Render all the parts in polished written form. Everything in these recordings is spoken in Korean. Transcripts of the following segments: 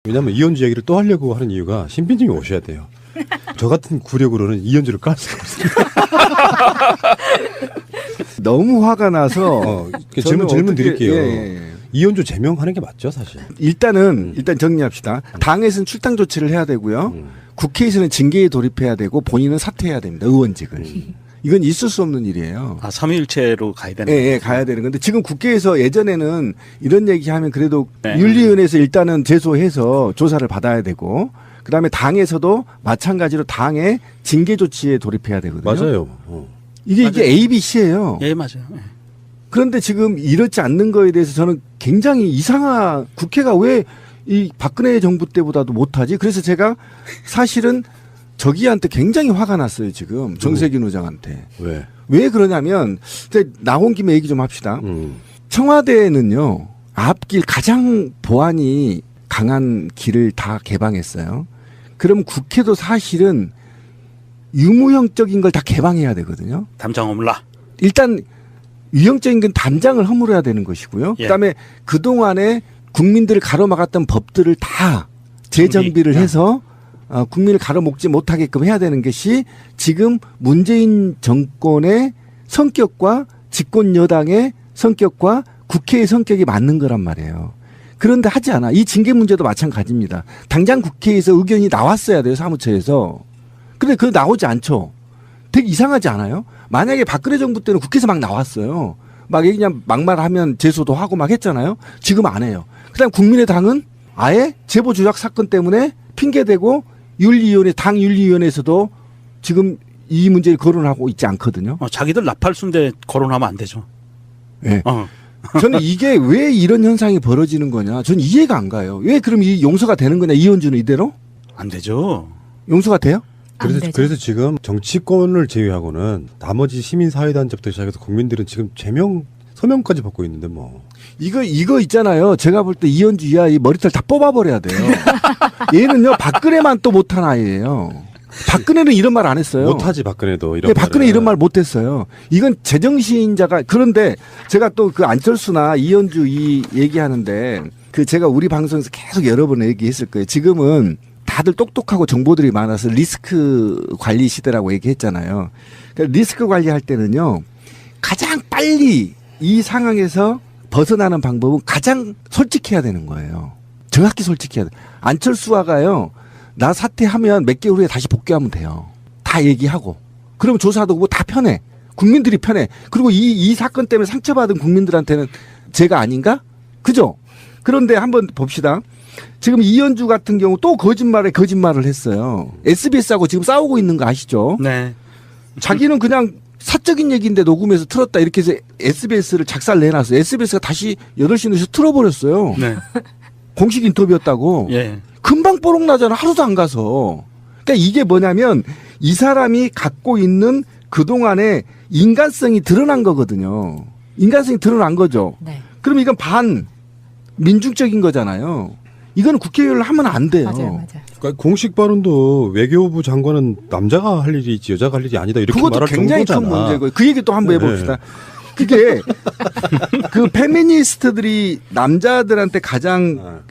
왜냐하면 이현주 얘기를 또 하려고 하는 이유가 신빈님이 오셔야 돼요. 저 같은 구력으로는 이현주를 깔 수가 없습니다. 너무 화가 나서 질문 드릴게요. 예. 이현주 제명하는 게 맞죠, 사실? 일단 정리합시다. 당에서는 출당 조치를 해야 되고요. 국회에서는 징계에 돌입해야 되고 본인은 사퇴해야 됩니다. 의원직을. 이건 있을 수 없는 일이에요. 아, 삼위일체로 가야 되는 예, 가야 되는 건데 지금 국회에서 예전에는 이런 얘기하면 그래도 네. 윤리위원회에서 일단은 제소해서 조사를 받아야 되고 그다음에 당에서도 마찬가지로 당의 징계 조치에 돌입해야 되거든요. 맞아요. 이게 맞아요. A, B, C예요. 예, 맞아요. 예. 그런데 지금 이렇지 않는 거에 대해서 저는 굉장히 국회가 왜 이 박근혜 정부 때보다도 못하지? 그래서 제가 사실은 저기한테 굉장히 화가 났어요, 지금. 정세균 의장한테. 왜 그러냐면, 이제 나온 김에 얘기 좀 합시다. 청와대는요, 앞길 가장 보안이 강한 길을 다 개방했어요. 그럼 국회도 사실은 유무형적인 걸 다 개방해야 되거든요. 담장 허물라. 일단 유형적인 건 단장을 허물어야 되는 것이고요. 예. 그다음에 그동안에 국민들을 가로막았던 법들을 다 재정비를 해서 국민을 가로막지 못하게끔 해야 되는 것이 지금 문재인 정권의 성격과 집권 여당의 성격과 국회의 성격이 맞는 거란 말이에요. 그런데 하지 않아. 이 징계 문제도 마찬가지입니다. 당장 국회에서 의견이 나왔어야 돼요. 사무처에서. 근데 그거 나오지 않죠. 되게 이상하지 않아요? 만약에 박근혜 정부 때는 국회에서 막 나왔어요. 막 그냥 막말하면 제소도 하고 막 했잖아요. 지금 안 해요. 그다음 국민의당은 아예 제보 조작 사건 때문에 핑계대고 당 윤리위원회에서도 지금 이 문제를 거론하고 있지 않거든요. 자기들 나팔순대 거론하면 안 되죠. 네. 저는 이게 왜 이런 현상이 벌어지는 거냐. 저는 이해가 안 가요. 왜 그럼 이 용서가 되는 거냐. 이현주는 이대로? 안 되죠. 용서가 돼요? 그래서 지금 정치권을 제외하고는 나머지 시민사회단체부터 시작해서 국민들은 지금 서명까지 받고 있는데 뭐. 이거 있잖아요. 제가 볼 때 이현주 이 머리털 다 뽑아버려야 돼요. 얘는요, 박근혜만 또 못한 아이예요. 박근혜는 이런 말 안 했어요. 못하지, 박근혜도. 이런 네, 박근혜 이런 말 못했어요. 이건 제정신자가, 그런데 제가 또 그 안철수나 이현주 얘기하는데 제가 우리 방송에서 계속 여러 번 얘기했을 거예요. 지금은 다들 똑똑하고 정보들이 많아서 리스크 관리 시대라고 얘기했잖아요. 그러니까 리스크 관리할 때는요, 가장 빨리 이 상황에서 벗어나는 방법은 가장 솔직해야 되는 거예요. 정확히 솔직해야 돼. 안철수와가요, 나 사퇴하면 몇 개월 후에 다시 복귀하면 돼요. 다 얘기하고. 그럼 조사도 뭐 다 편해. 국민들이 편해. 그리고 이 사건 때문에 상처받은 국민들한테는 제가 아닌가? 그죠? 그런데 한번 봅시다. 지금 이현주 같은 경우 또 거짓말을 했어요. SBS하고 지금 싸우고 있는 거 아시죠? 네. 자기는 그냥 사적인 얘기인데 녹음해서 틀었다 이렇게 해서 SBS를 작살을 내놨어요. SBS가 다시 8시 뉴스 틀어버렸어요. 네. 공식 인터뷰였다고. 예. 금방 뽀록 나잖아. 하루도 안 가서. 그러니까 이게 뭐냐면 이 사람이 갖고 있는 그동안의 인간성이 드러난 거거든요. 인간성이 드러난 거죠. 네. 그럼 이건 민중적인 거잖아요. 이건 국회의원을 하면 안 돼요. 맞아요. 그러니까 공식 발언도 외교부 장관은 남자가 할 일이지 여자가 할 일이 아니다 이렇게 그것도 말할 굉장히 큰 정도잖아. 문제고 그 얘기 또 한번 해봅시다. 그게 그 페미니스트들이 남자들한테 가장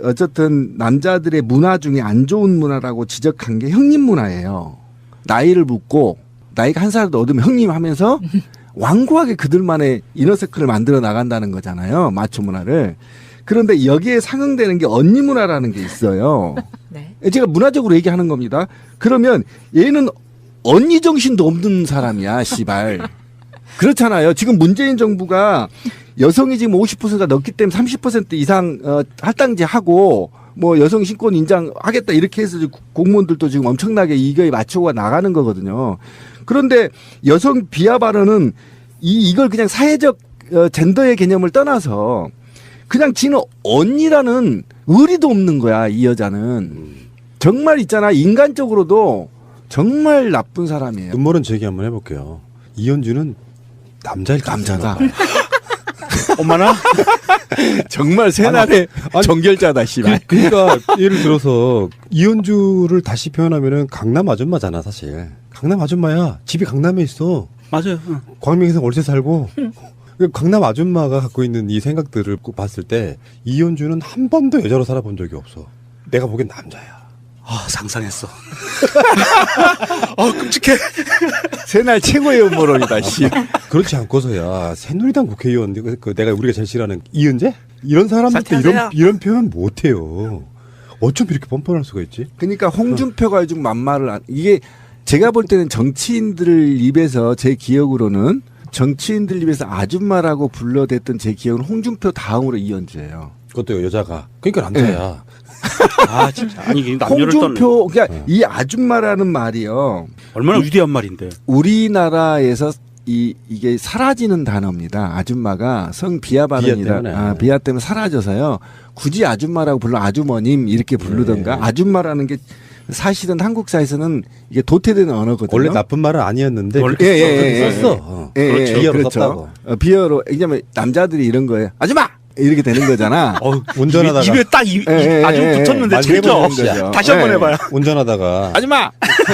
어쨌든 남자들의 문화 중에 안 좋은 문화라고 지적한 게 형님 문화예요. 나이를 묻고 나이가 한 살도 얻으면 형님 하면서 완고하게 그들만의 이너서클을 만들어 나간다는 거잖아요. 마초 문화를. 그런데 여기에 상응되는 게 언니 문화라는 게 있어요. 네. 제가 문화적으로 얘기하는 겁니다. 그러면 얘는 언니 정신도 없는 사람이야, 씨발. 그렇잖아요. 지금 문재인 정부가 여성이 지금 50%가 넘기 때문에 30% 이상 할당제하고 뭐 여성 신권 인정하겠다 이렇게 해서 공무원들도 지금 엄청나게 이거에 맞춰가 나가는 거거든요. 그런데 여성 비하 발언은 이걸 그냥 사회적 젠더의 개념을 떠나서 그냥 지는 언니라는 의리도 없는 거야, 이 여자는. 정말 있잖아, 인간적으로도 정말 나쁜 사람이에요. 음모론 제기 한번 해볼게요. 이현주는 남자일 남자다. 엄마나? 정말 새날의 정결자다, 씨발. 그러니까 예를 들어서 이현주를 다시 표현하면은 강남 아줌마잖아, 사실. 강남 아줌마야. 집이 강남에 있어. 맞아요. 광명에서 월세 살고. 강남 아줌마가 갖고 있는 이 생각들을 봤을 때 이현주는 한 번도 여자로 살아본 적이 없어. 내가 보기엔 남자야. 아, 상상했어. 끔찍해. 새날 최고의 음모론이다. 씨. 그렇지 않고서야 새누리당 국회의원 내가 우리가 제일 싫어하는 이은재 이런 사람들한테 사퇴하세요. 이런 표현 못해요. 어쩜 이렇게 뻔뻔할 수가 있지? 그러니까 홍준표가 요즘 만말을 이게 제가 볼 때는 정치인들 입에서 제 기억으로는 정치인들 입에서 아줌마라고 불러댔던 제 기억은 홍준표 다음으로 이현주예요. 그것도 여자가. 그러니까 남자야. 아, 진짜. 아니, 이게 남녀를 떠는 홍준표 그러니까 이 아줌마라는 말이요. 얼마나 위대한 말인데. 우리나라에서 이게 사라지는 단어입니다. 아줌마가 성 비하 발언이라 때문에. 비하 때문에 사라져서요. 굳이 아줌마라고 불러 아주머님 이렇게 부르던가 네. 아줌마라는 게 사실은 한국사에서는 이게 도태되는 언어거든요. 원래 나쁜 말은 아니었는데 원래- 그렇게 예, 썼어. 그렇죠. 비하로 그렇죠. 썼다고. 비어로 왜냐면 남자들이 이런 거예요. 아줌마 이렇게 되는 거잖아. 운전하다가 입에 딱 아주 붙었는데 많이 진짜. 해보는 거죠. 다시 한번 예. 해봐요. 운전하다가 아줌마.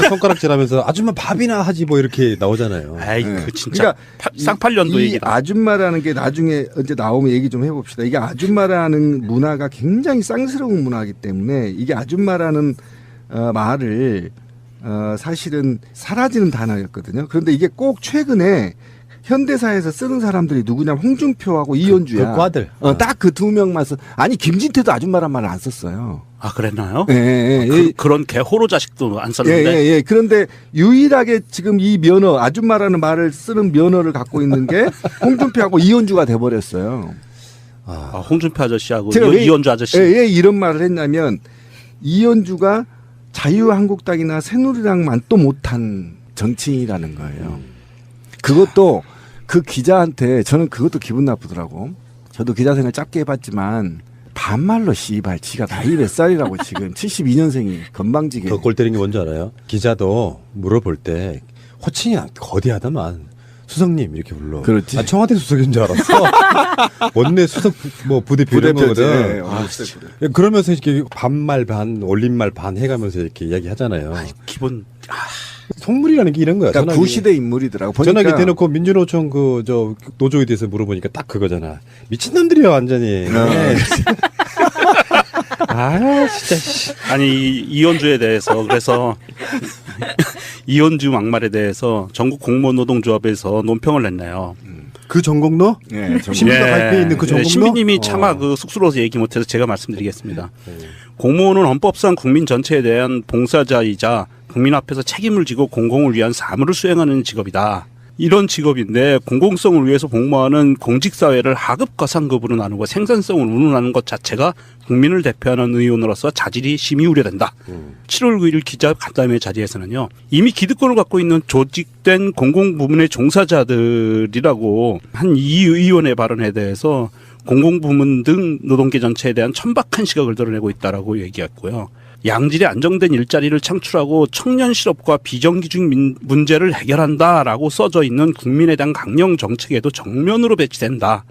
손가락질하면서 아줌마 밥이나 하지 뭐 이렇게 나오잖아요. 아이, 네. 그 진짜 그러니까 쌍팔년도 이 얘기다. 아줌마라는 게 나중에 언제 나오면 얘기 좀 해봅시다. 이게 아줌마라는 문화가 굉장히 쌍스러운 문화이기 때문에 이게 아줌마라는 말을 사실은 사라지는 단어였거든요. 그런데 이게 꼭 최근에 현대사에서 쓰는 사람들이 누구냐면 홍준표하고 이현주야. 그 과들. 딱 그 두 명만 써. 아니 김진태도 아줌마란 말을 안 썼어요. 아, 그랬나요? 예, 예, 예. 그런 개 호로 자식도 안 예, 썼는데. 예, 예. 그런데 유일하게 지금 이 면허, 아줌마라는 말을 쓰는 면허를 갖고 있는 게 홍준표하고 이현주가 돼버렸어요. 아, 홍준표 아저씨하고 제가 왜 이현주 아저씨. 예, 이런 말을 했냐면 이현주가 자유한국당이나 새누리당만 또 못한 정치인이라는 거예요. 그것도 그 기자한테 저는 그것도 기분 나쁘더라고. 저도 기자 생활 짧게 해봤지만 반말로 씨발 지가 나이 몇 살이라고 지금 72년생이 건방지게. 더 골 때린 게 뭔지 알아요? 기자도 물어볼 때 호칭이 거대하다만 수석님 이렇게 불러. 그렇지. 아, 청와대 수석인 줄 알았어. 원내 수석 뭐 부대표 이런 부대표지. 거거든. 아, 그러면서 이렇게 반말 반 올림말 반 해가면서 이렇게 이야기하잖아요. 기본. 속물이라는 게 이런 거야. 그러니까 구시대 인물이더라고. 보니까 전화기 대놓고 민주노총 저 노조에 대해서 물어보니까 딱 그거잖아. 미친놈들이야 완전히. 네. 아 진짜. 씨. 아니, 이현주에 대해서 그래서 이현주 막말에 대해서 전국 공무원 노동조합에서 논평을 냈네요. 그 전공로? 예, 신비가 발표에 있는 그 전공로? 신비님이 차마 그 쑥스러워서 얘기 못해서 제가 말씀드리겠습니다. 공무원은 헌법상 국민 전체에 대한 봉사자이자 국민 앞에서 책임을 지고 공공을 위한 사무를 수행하는 직업이다. 이런 직업인데 공공성을 위해서 복무하는 공직사회를 하급과 상급으로 나누고 생산성을 운운하는 것 자체가 국민을 대표하는 의원으로서 자질이 심히 우려된다. 7월 9일 기자 간담회 자리에서는요. 이미 기득권을 갖고 있는 조직된 공공부문의 종사자들이라고 한 이 의원의 발언에 대해서 공공부문 등 노동계 전체에 대한 천박한 시각을 드러내고 있다라고 얘기했고요. 양질의 안정된 일자리를 창출하고 청년 실업과 비정규직 문제를 해결한다라고 써져 있는 국민의당 강령 정책에도 정면으로 배치된다.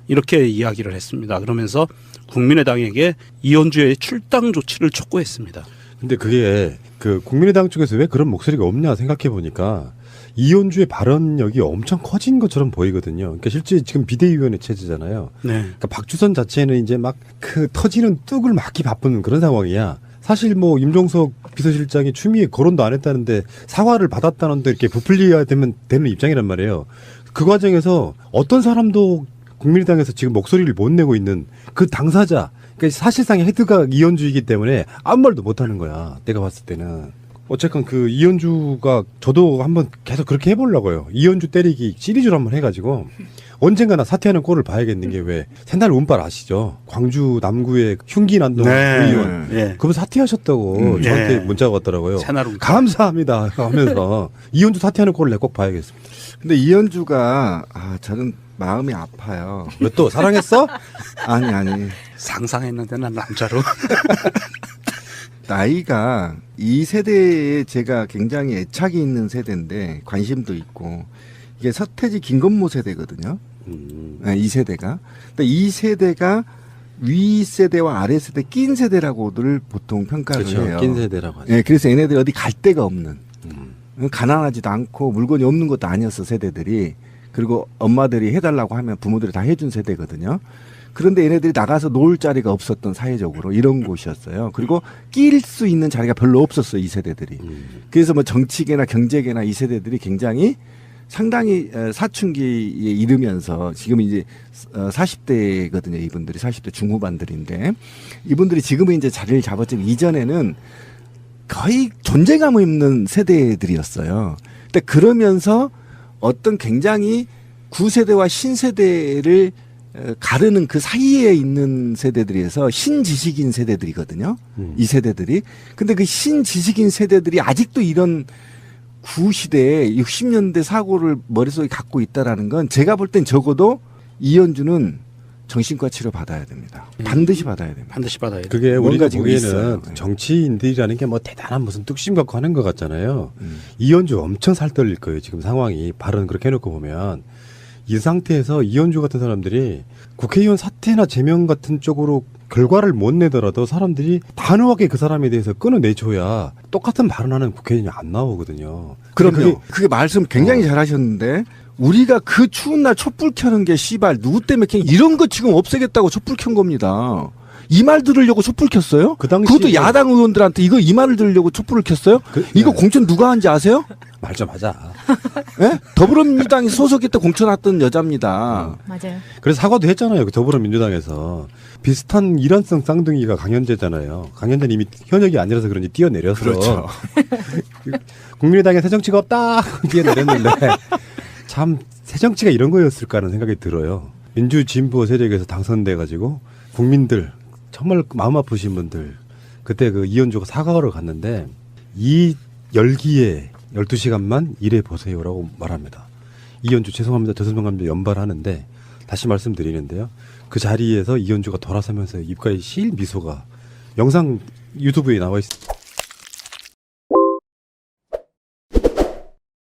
이렇게 이야기를 했습니다. 그러면서 국민의당에게 이현주의 출당 조치를 촉구했습니다. 근데 그게 그 국민의당 쪽에서 왜 그런 목소리가 없냐 생각해 보니까 이현주의 발언력이 엄청 커진 것처럼 보이거든요. 그러니까 실제 지금 비대위원회 체제잖아요. 네. 그러니까 박주선 자체는 이제 막 그 터지는 뚝을 막기 바쁜 그런 상황이야. 사실 뭐 임종석 비서실장이 추미애 거론도 안 했다는데 사과를 받았다는데 이렇게 부풀려야 되는 입장이란 말이에요. 그 과정에서 어떤 사람도 국민의당에서 지금 목소리를 못 내고 있는 그 당사자, 그러니까 사실상의 헤드가 이현주이기 때문에 아무 말도 못 하는 거야. 내가 봤을 때는. 어쨌건 그 이현주가 저도 한번 계속 그렇게 해보려고요. 이현주 때리기 시리즈로 한번 해가지고 언젠가나 사퇴하는 꼴을 봐야겠는 게 왜 새날 운빨 아시죠? 광주 남구의 흉기난동 의원. 네. 그분 사퇴하셨다고 저한테 네. 문자가 왔더라고요. 새날 운빨. 감사합니다 하면서 이현주 사퇴하는 꼴을 내가 꼭 봐야겠습니다. 근데 이현주가 저는 마음이 아파요. 왜 또 사랑했어? 아니. 상상했는데 난 남자로. 나이가 이 세대에 제가 굉장히 애착이 있는 세대인데 관심도 있고 이게 서태지 김건모 세대거든요. 네, 이 세대가. 근데 이 세대가 위 세대와 아래 세대 낀 세대라고들 보통 평가를 그렇죠. 해요. 낀 세대라고 하죠. 네, 그래서 얘네들 어디 갈 데가 없는 가난하지도 않고 물건이 없는 것도 아니었어 세대들이. 그리고 엄마들이 해달라고 하면 부모들이 다 해준 세대거든요. 그런데 얘네들이 나가서 놀 자리가 없었던 사회적으로 이런 곳이었어요. 그리고 낄 수 있는 자리가 별로 없었어요, 이 세대들이. 그래서 뭐 정치계나 경제계나 이 세대들이 굉장히 상당히 사춘기에 이르면서 지금 이제 40대거든요. 이분들이 40대 중후반들인데 이분들이 지금은 이제 자리를 잡았지만 이전에는 거의 존재감 없는 세대들이었어요. 근데 그러면서 어떤 굉장히 구세대와 신세대를 가르는 그 사이에 있는 세대들에서 신지식인 세대들이거든요. 이 세대들이. 근데 그 신지식인 세대들이 아직도 이런 구시대에 60년대 사고를 머릿속에 갖고 있다라는 건 제가 볼 땐 적어도 이현주는 정신과 치료 받아야 됩니다. 반드시 받아야 됩니다. 반드시 받아야 돼요. 그게 뭔가 우리가 지금 보기에는 있어요. 정치인들이라는 게 뭐 대단한 무슨 뚝심 갖고 하는 것 같잖아요. 이현주 엄청 살떨릴 거예요. 지금 상황이 발언 그렇게 해놓고 보면 이 상태에서 이현주 같은 사람들이 국회의원 사퇴나 제명 같은 쪽으로 결과를 못 내더라도 사람들이 단호하게 그 사람에 대해서 끊어내줘야 똑같은 발언하는 국회의원이 안 나오거든요. 그럼요. 그게 말씀 굉장히 잘하셨는데 우리가 그 추운 날 촛불 켜는 게 씨발 누구 때문에 그냥 이런 거 지금 없애겠다고 촛불 켠 겁니다. 이 말 들으려고 촛불 켰어요? 그 당시에 그것도 야당 의원들한테 이 말을 들으려고 촛불을 켰어요? 이거 네. 공천 누가 한지 아세요? 말 좀 하자. 예? 더불어민주당이 소속일 때 공천했던 여자입니다. 맞아요. 그래서 사과도 했잖아요. 그 더불어민주당에서. 비슷한 일환성 쌍둥이가 강현재잖아요. 강현재는 이미 현역이 아니라서 그런지 뛰어내려서. 그렇죠. 국민의당에 새정치가 없다! 뛰어내렸는데 참 새정치가 이런 거였을까 하는 생각이 들어요. 민주 진보 세력에서 당선돼가지고 국민들 정말 마음 아프신 분들 그때 그 이현주가 사과하러 갔는데 이 열기에 12시간만 일해보세요라고 말합니다. 이현주 죄송합니다. 죄송합니다. 연발하는데 다시 말씀드리는데요. 그 자리에서 이현주가 돌아서면서 입가에 실 미소가 영상 유튜브에 나와 있습니다.